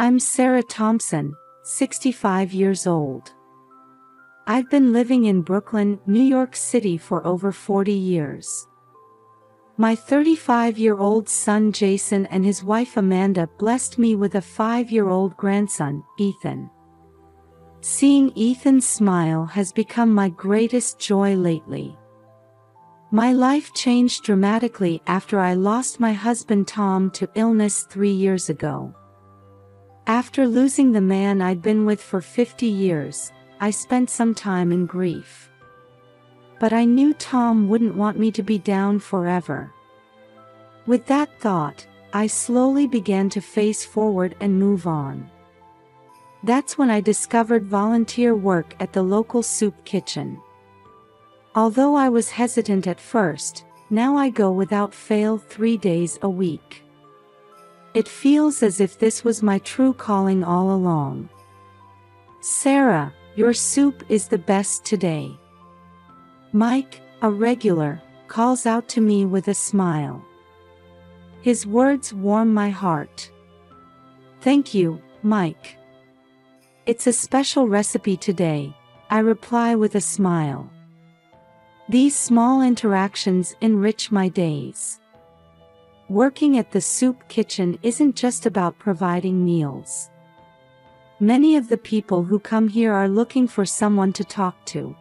I'm Sarah Thompson, 65 years old. I've been living in Brooklyn, New York City for over 40 years. My 35-year-old son Jason and his wife Amanda blessed me with a 5-year-old grandson, Ethan. Seeing Ethan smile has become my greatest joy lately. My life changed dramatically after I lost my husband Tom to illness 3 years ago. After losing the man I'd been with for 50 years, I spent some time in grief. But I knew Tom wouldn't want me to be down forever. With that thought, I slowly began to face forward and move on. That's when I discovered volunteer work at the local soup kitchen. Although I was hesitant at first, now I go without fail 3 days a week. It feels as if this was my true calling all along. Sarah, your soup is the best today. Mike, a regular, calls out to me with a smile. His words warm my heart. Thank you, Mike. It's a special recipe today, I reply with a smile. These small interactions enrich my days. Working at the soup kitchen isn't just about providing meals. Many of the people who come here are looking for someone to talk to.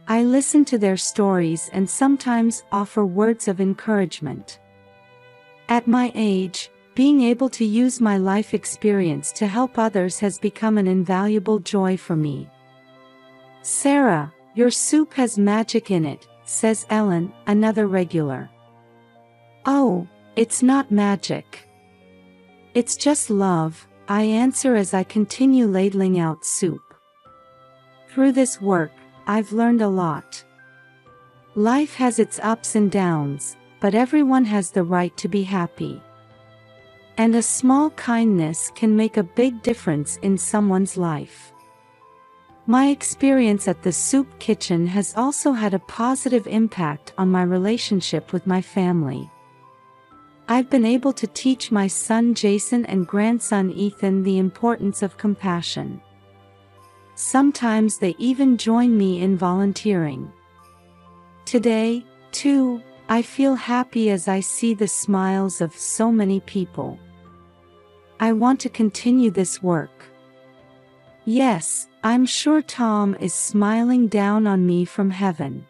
I listen to their stories and sometimes offer words of encouragement. At my age, being able to use my life experience to help others has become an invaluable joy for me. Sarah, your soup has magic in it, says Ellen, another regular. Oh, it's not magic. It's just love, I answer as I continue ladling out soup. Through this work, I've learned a lot. Life has its ups and downs, but everyone has the right to be happy. And a small kindness can make a big difference in someone's life. My experience at the soup kitchen has also had a positive impact on my relationship with my family. I've been able to teach my son Jason and grandson Ethan the importance of compassion. Sometimes they even join me in volunteering. Today, too, I feel happy as I see the smiles of so many people. I want to continue this work. Yes, I'm sure Tom is smiling down on me from heaven.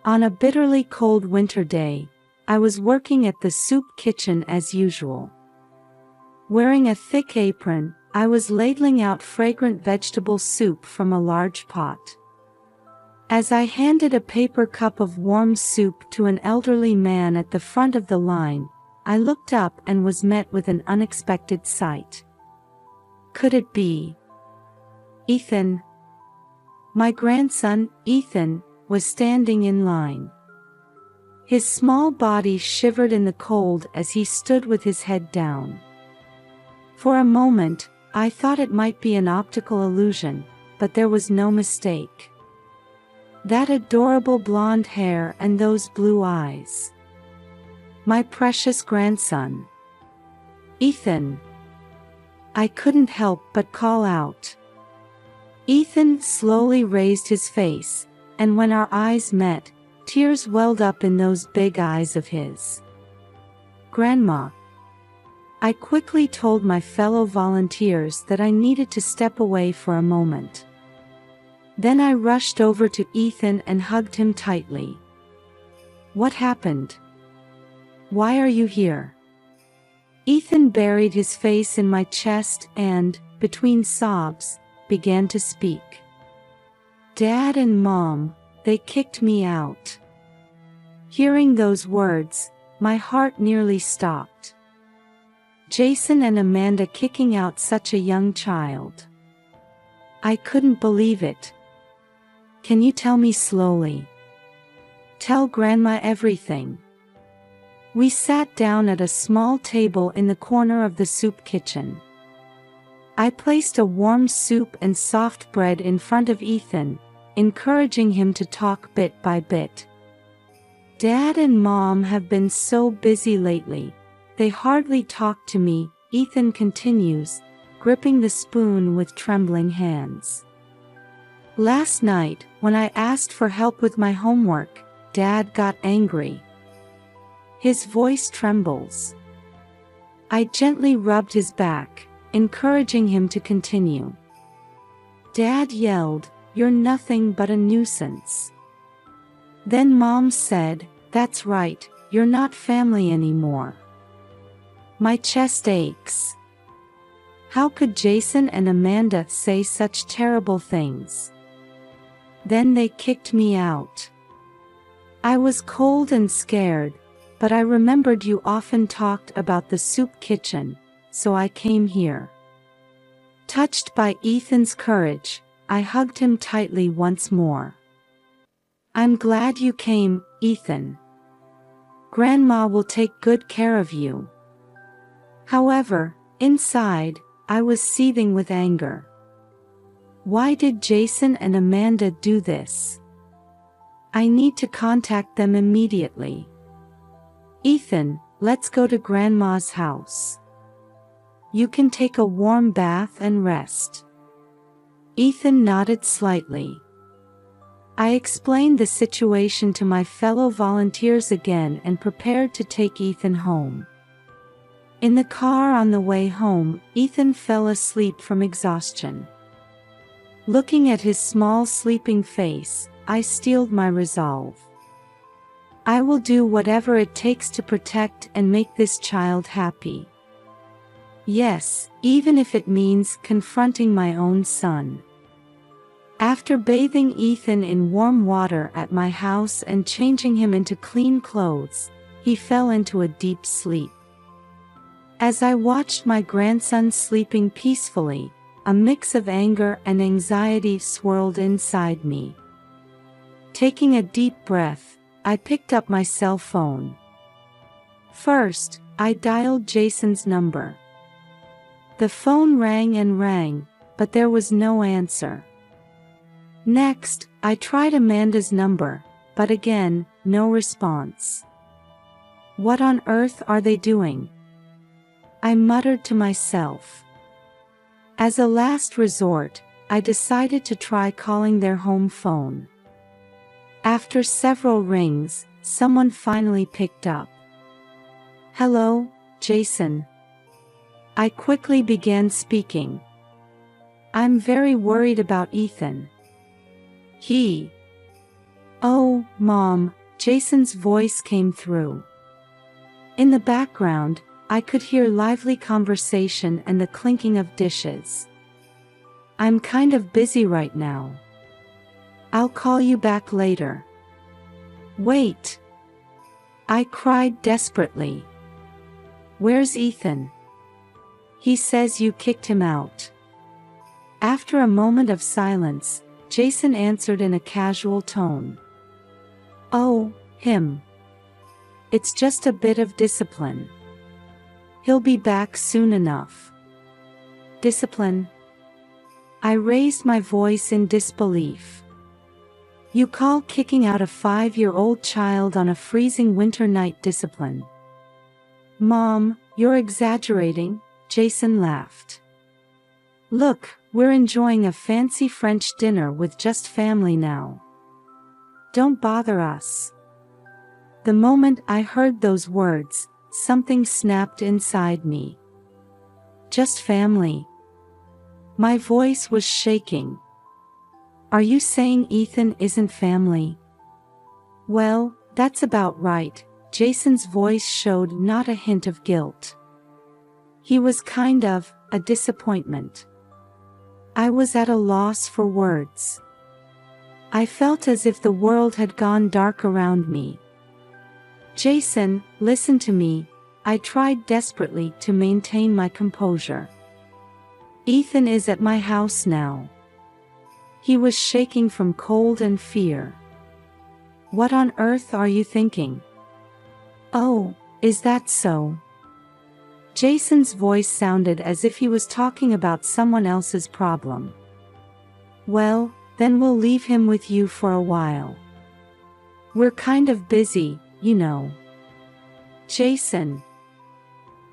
On a bitterly cold winter day, I was working at the soup kitchen as usual. Wearing a thick apron, I was ladling out fragrant vegetable soup from a large pot. As I handed a paper cup of warm soup to an elderly man at the front of the line, I looked up and was met with an unexpected sight. Could it be Ethan? My grandson, Ethan, was standing in line. His small body shivered in the cold as he stood with his head down. For a moment, I thought it might be an optical illusion, but there was no mistake. That adorable blonde hair and those blue eyes. My precious grandson. Ethan. I couldn't help but call out. Ethan slowly raised his face, and when our eyes met, tears welled up in those big eyes of his. Grandma. I quickly told my fellow volunteers that I needed to step away for a moment. Then I rushed over to Ethan and hugged him tightly. What happened? Why are you here? Ethan buried his face in my chest and, between sobs, began to speak. Dad and Mom, they kicked me out. Hearing those words, my heart nearly stopped. Jason and Amanda kicking out such a young child. I couldn't believe it. Can you tell me slowly? Tell Grandma everything. We sat down at a small table in the corner of the soup kitchen. I placed a warm soup and soft bread in front of Ethan, encouraging him to talk bit by bit. Dad and Mom have been so busy lately, they hardly talk to me, Ethan continues, gripping the spoon with trembling hands. Last night, when I asked for help with my homework, Dad got angry. His voice trembles. I gently rubbed his back, encouraging him to continue. Dad yelled, "You're nothing but a nuisance." Then Mom said, "That's right, you're not family anymore." My chest aches. How could Jason and Amanda say such terrible things? Then they kicked me out. I was cold and scared, but I remembered you often talked about the soup kitchen, so I came here. Touched by Ethan's courage, I hugged him tightly once more. I'm glad you came, Ethan. Grandma will take good care of you. However, inside, I was seething with anger. Why did Jason and Amanda do this? I need to contact them immediately. Ethan, let's go to Grandma's house. You can take a warm bath and rest. Ethan nodded slightly. I explained the situation to my fellow volunteers again and prepared to take Ethan home. In the car on the way home, Ethan fell asleep from exhaustion. Looking at his small sleeping face, I steeled my resolve. I will do whatever it takes to protect and make this child happy. Yes, even if it means confronting my own son. After bathing Ethan in warm water at my house and changing him into clean clothes, he fell into a deep sleep. As I watched my grandson sleeping peacefully, a mix of anger and anxiety swirled inside me. Taking a deep breath, I picked up my cell phone. First, I dialed Jason's number. The phone rang and rang, but there was no answer. Next, I tried Amanda's number, but again, no response. What on earth are they doing? I muttered to myself. As a last resort, I decided to try calling their home phone. After several rings, someone finally picked up. Hello, Jason. I quickly began speaking. I'm very worried about Ethan. Oh, Mom, Jason's voice came through. In the background, I could hear lively conversation and the clinking of dishes. I'm kind of busy right now. I'll call you back later. Wait. I cried desperately. Where's Ethan? He says you kicked him out. After a moment of silence, Jason answered in a casual tone. Oh, him. It's just a bit of discipline. He'll be back soon enough. Discipline? I raised my voice in disbelief. You call kicking out a 5-year-old child on a freezing winter night discipline? Mom, you're exaggerating, Jason laughed. Look, we're enjoying a fancy French dinner with just family now. Don't bother us. The moment I heard those words, something snapped inside me. Just family. My voice was shaking. Are you saying Ethan isn't family? Well, that's about right. Jason's voice showed not a hint of guilt. He was kind of a disappointment. I was at a loss for words. I felt as if the world had gone dark around me. Jason, listen to me. I tried desperately to maintain my composure. Ethan is at my house now. He was shaking from cold and fear. What on earth are you thinking? Oh, is that so? Jason's voice sounded as if he was talking about someone else's problem. Well, then we'll leave him with you for a while. We're kind of busy, you know. Jason.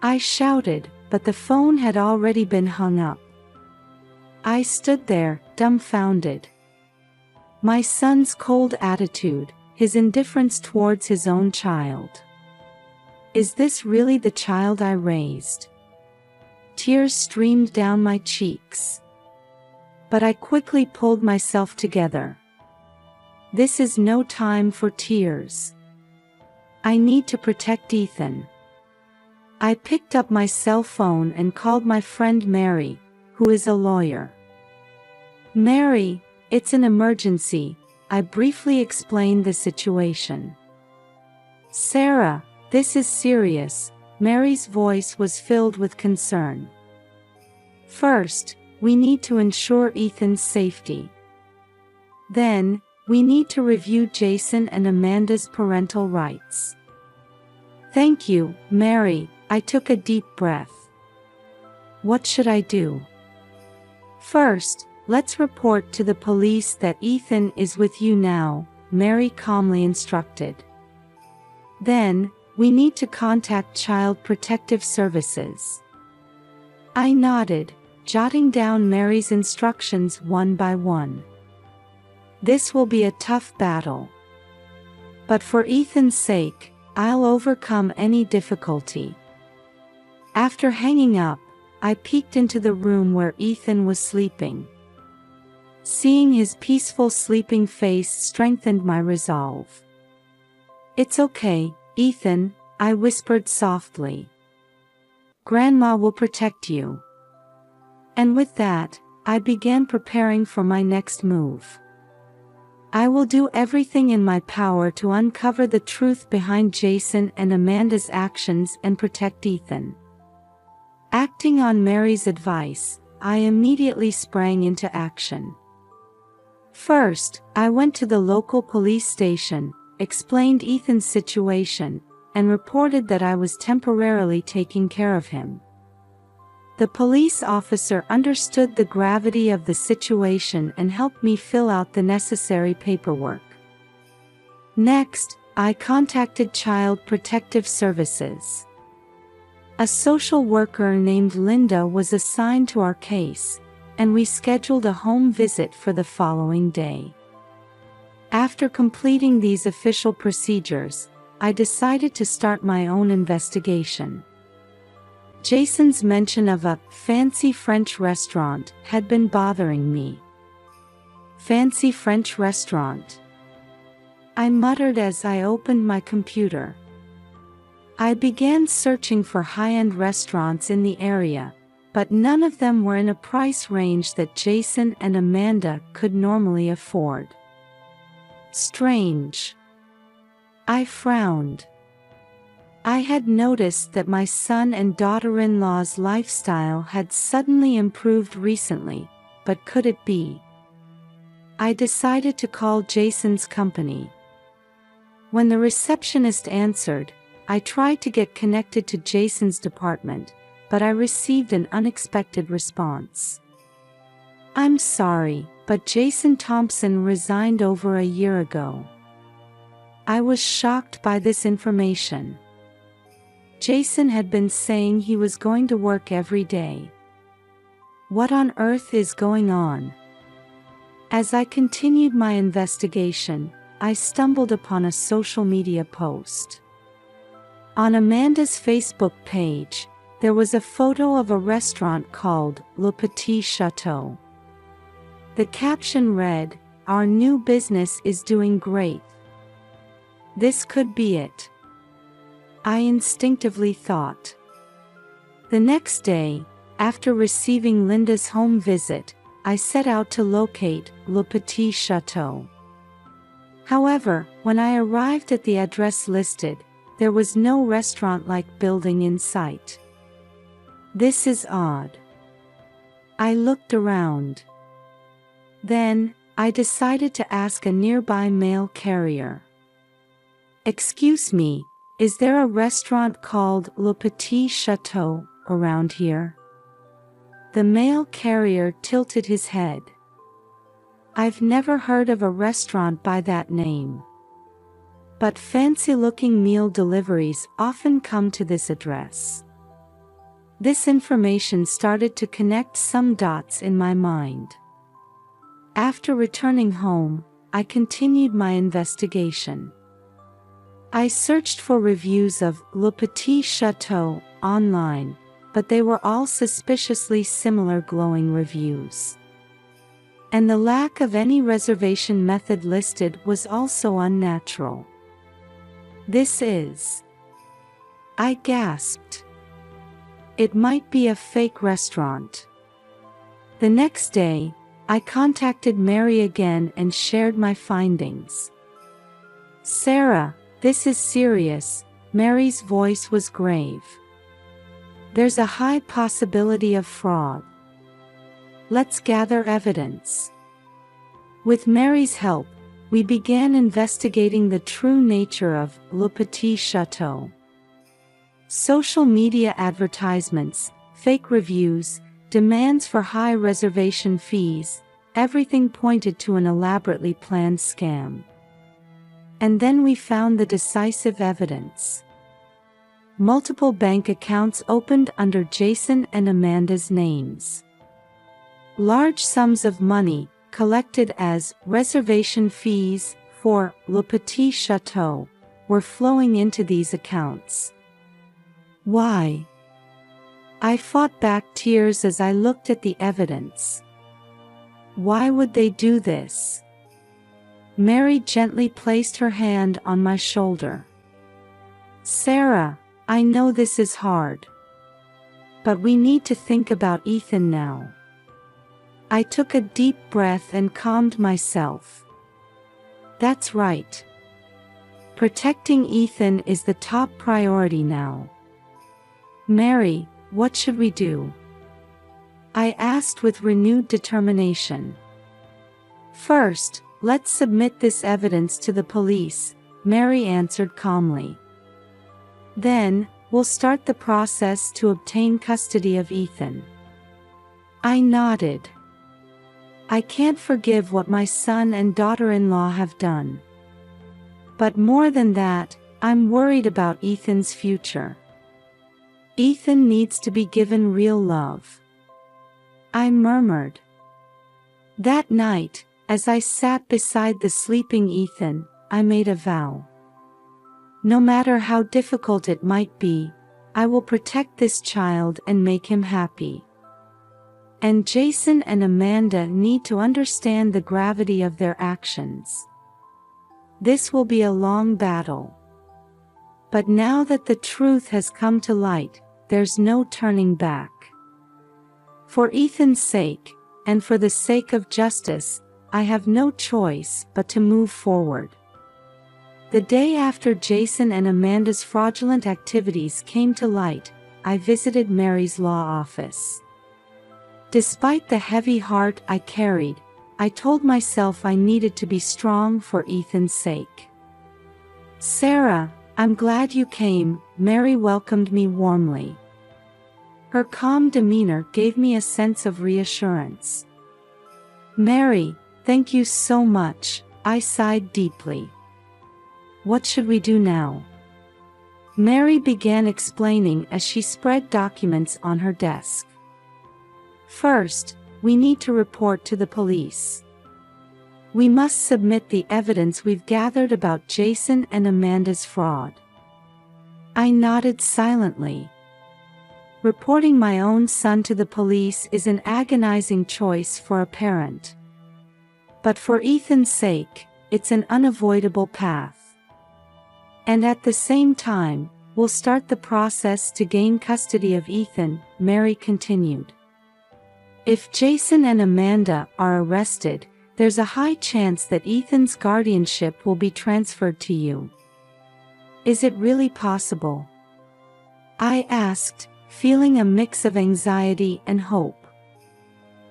I shouted, but the phone had already been hung up. I stood there, dumbfounded. My son's cold attitude, his indifference towards his own child. Is this really the child I raised? Tears streamed down my cheeks. But I quickly pulled myself together. This is no time for tears. I need to protect Ethan. I picked up my cell phone and called my friend Mary, who is a lawyer. Mary, it's an emergency, I briefly explained the situation. Sarah, this is serious, Mary's voice was filled with concern. First, we need to ensure Ethan's safety. Then, we need to review Jason and Amanda's parental rights. Thank you, Mary, I took a deep breath. What should I do? First, let's report to the police that Ethan is with you now, Mary calmly instructed. Then, we need to contact Child Protective Services. I nodded, jotting down Mary's instructions one by one. This will be a tough battle. But for Ethan's sake, I'll overcome any difficulty. After hanging up, I peeked into the room where Ethan was sleeping. Seeing his peaceful sleeping face strengthened my resolve. It's okay, Ethan, I whispered softly. Grandma will protect you. And with that, I began preparing for my next move. I will do everything in my power to uncover the truth behind Jason and Amanda's actions and protect Ethan. Acting on Mary's advice, I immediately sprang into action. First, I went to the local police station, explained Ethan's situation, and reported that I was temporarily taking care of him. The police officer understood the gravity of the situation and helped me fill out the necessary paperwork. Next, I contacted Child Protective Services. A social worker named Linda was assigned to our case, and we scheduled a home visit for the following day. After completing these official procedures, I decided to start my own investigation. Jason's mention of a fancy French restaurant had been bothering me. Fancy French restaurant? I muttered as I opened my computer. I began searching for high-end restaurants in the area, but none of them were in a price range that Jason and Amanda could normally afford. Strange. I frowned. I had noticed that my son and daughter-in-law's lifestyle had suddenly improved recently, but could it be? I decided to call Jason's company. When the receptionist answered, I tried to get connected to Jason's department, but I received an unexpected response. I'm sorry, but Jason Thompson resigned over a year ago. I was shocked by this information. Jason had been saying he was going to work every day. What on earth is going on? As I continued my investigation, I stumbled upon a social media post. On Amanda's Facebook page, there was a photo of a restaurant called Le Petit Chateau. The caption read, "Our new business is doing great." This could be it, I instinctively thought. The next day, after receiving Linda's home visit, I set out to locate Le Petit Chateau. However, when I arrived at the address listed, there was no restaurant-like building in sight. This is odd. I looked around. Then, I decided to ask a nearby mail carrier. Excuse me, is there a restaurant called Le Petit Chateau around here? The mail carrier tilted his head. I've never heard of a restaurant by that name. But fancy-looking meal deliveries often come to this address. This information started to connect some dots in my mind. After returning home, I continued my investigation. I searched for reviews of Le Petit Chateau online, but they were all suspiciously similar glowing reviews. And the lack of any reservation method listed was also unnatural. This is... I gasped. It might be a fake restaurant. The next day, I contacted Mary again and shared my findings. "Sarah, this is serious," Mary's voice was grave. "There's a high possibility of fraud. Let's gather evidence." With Mary's help, we began investigating the true nature of Le Petit Chateau. Social media advertisements, fake reviews, demands for high reservation fees, everything pointed to an elaborately planned scam. And then we found the decisive evidence. Multiple bank accounts opened under Jason and Amanda's names. Large sums of money, collected as reservation fees for Le Petit Chateau, were flowing into these accounts. Why? I fought back tears as I looked at the evidence. Why would they do this? Mary gently placed her hand on my shoulder. "Sarah, I know this is hard. But we need to think about Ethan now." I took a deep breath and calmed myself. That's right. Protecting Ethan is the top priority now. "Mary, what should we do?" I asked with renewed determination. "First, let's submit this evidence to the police," Mary answered calmly. "Then, we'll start the process to obtain custody of Ethan." I nodded. I can't forgive what my son and daughter-in-law have done. But more than that, I'm worried about Ethan's future. Ethan needs to be given real love. I murmured. That night, as I sat beside the sleeping Ethan, I made a vow. No matter how difficult it might be, I will protect this child and make him happy. And Jason and Amanda need to understand the gravity of their actions. This will be a long battle. But now that the truth has come to light, there's no turning back. For Ethan's sake, and for the sake of justice, I have no choice but to move forward. The day after Jason and Amanda's fraudulent activities came to light, I visited Mary's law office. Despite the heavy heart I carried, I told myself I needed to be strong for Ethan's sake. "Sarah, I'm glad you came," Mary welcomed me warmly. Her calm demeanor gave me a sense of reassurance. "Mary, thank you so much," I sighed deeply. "What should we do now?" Mary began explaining as she spread documents on her desk. "First, we need to report to the police. We must submit the evidence we've gathered about Jason and Amanda's fraud." I nodded silently. Reporting my own son to the police is an agonizing choice for a parent. But for Ethan's sake, it's an unavoidable path. And at the same time, we'll start the process to gain custody of Ethan, Mary continued. If Jason and Amanda are arrested, there's a high chance that Ethan's guardianship will be transferred to you. Is it really possible? I asked, feeling a mix of anxiety and hope.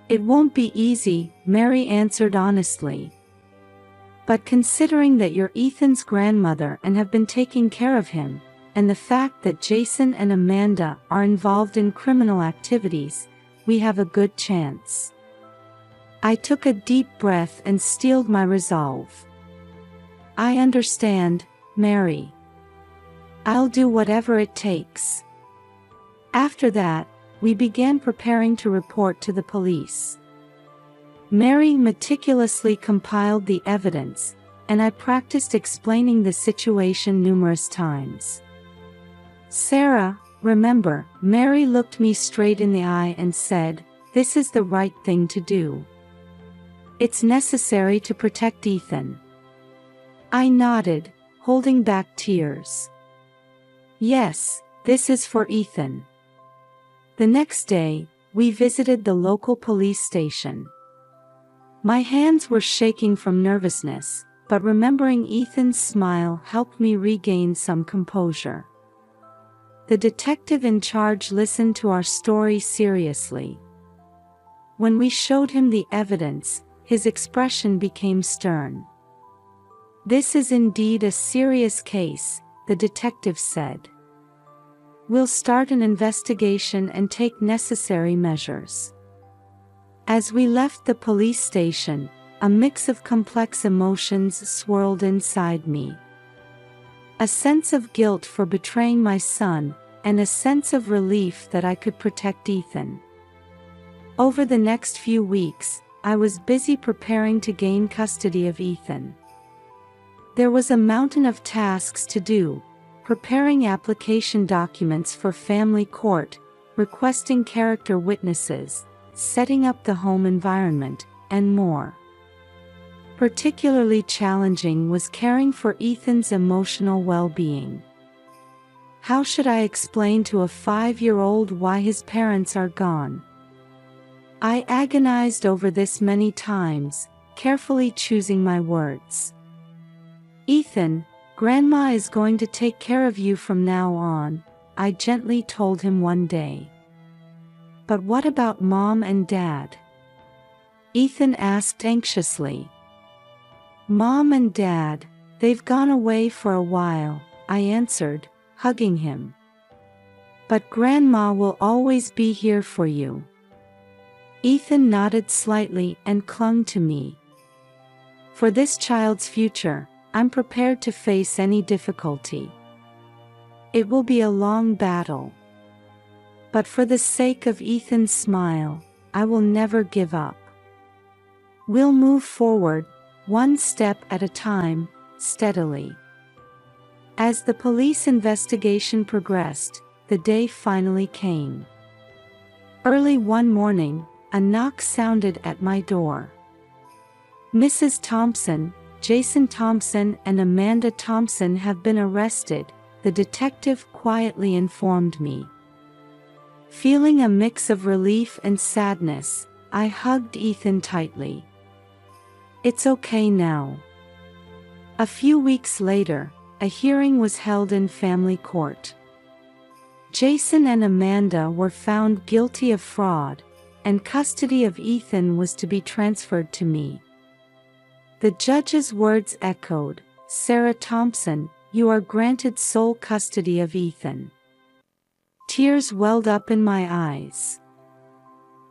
It won't be easy, Mary answered honestly. But considering that you're Ethan's grandmother and have been taking care of him, and the fact that Jason and Amanda are involved in criminal activities, we have a good chance. I took a deep breath and steeled my resolve. I understand, Mary. I'll do whatever it takes. After that, we began preparing to report to the police. Mary meticulously compiled the evidence, and I practiced explaining the situation numerous times. "Sarah, remember," Mary looked me straight in the eye and said, "this is the right thing to do. It's necessary to protect Ethan." I nodded, holding back tears. "Yes, this is for Ethan." The next day, we visited the local police station. My hands were shaking from nervousness, but remembering Ethan's smile helped me regain some composure. The detective in charge listened to our story seriously. When we showed him the evidence, his expression became stern. "This is indeed a serious case," the detective said. "We'll start an investigation and take necessary measures." As we left the police station, a mix of complex emotions swirled inside me. A sense of guilt for betraying my son, and a sense of relief that I could protect Ethan. Over the next few weeks, I was busy preparing to gain custody of Ethan. There was a mountain of tasks to do: preparing application documents for family court, requesting character witnesses, setting up the home environment, and more. Particularly challenging was caring for Ethan's emotional well-being. How should I explain to a 5-year-old why his parents are gone? I agonized over this many times, carefully choosing my words. "Ethan, Grandma is going to take care of you from now on," I gently told him one day. "But what about Mom and Dad?" Ethan asked anxiously. "Mom and Dad, they've gone away for a while," I answered, hugging him. "But Grandma will always be here for you." Ethan nodded slightly and clung to me. For this child's future, I'm prepared to face any difficulty. It will be a long battle. But for the sake of Ethan's smile, I will never give up. We'll move forward, one step at a time, steadily. As the police investigation progressed, the day finally came. Early one morning, a knock sounded at my door. "Mrs. Thompson, Jason Thompson and Amanda Thompson have been arrested," the detective quietly informed me. Feeling a mix of relief and sadness, I hugged Ethan tightly. "It's okay now." A few weeks later, a hearing was held in family court. Jason and Amanda were found guilty of fraud, and custody of Ethan was to be transferred to me. The judge's words echoed, "Sarah Thompson, you are granted sole custody of Ethan." Tears welled up in my eyes.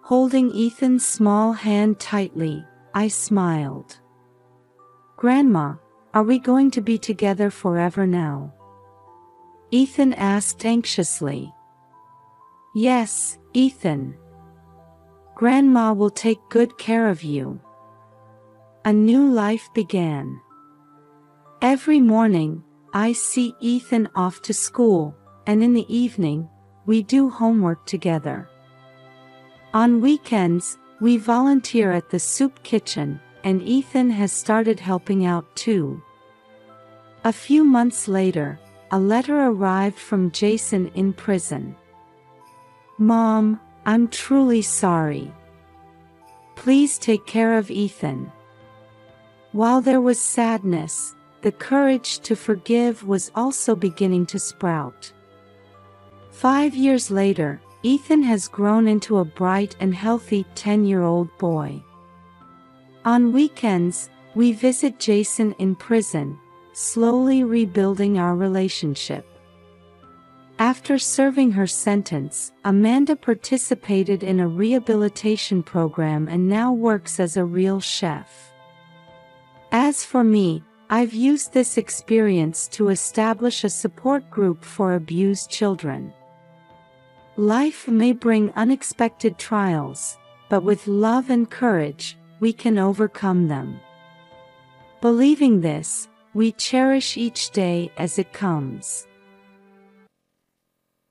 Holding Ethan's small hand tightly, I smiled. "Grandma, are we going to be together forever now?" Ethan asked anxiously. "Yes, Ethan. Grandma will take good care of you." A new life began. Every morning, I see Ethan off to school, and in the evening, we do homework together. On weekends, we volunteer at the soup kitchen, and Ethan has started helping out too. A few months later, a letter arrived from Jason in prison. "Mom, I'm truly sorry. Please take care of Ethan." While there was sadness, the courage to forgive was also beginning to sprout. 5 years later, Ethan has grown into a bright and healthy 10-year-old boy. On weekends, we visit Jason in prison, slowly rebuilding our relationship. After serving her sentence, Amanda participated in a rehabilitation program and now works as a real chef. As for me, I've used this experience to establish a support group for abused children. Life may bring unexpected trials, but with love and courage, we can overcome them. Believing this, we cherish each day as it comes.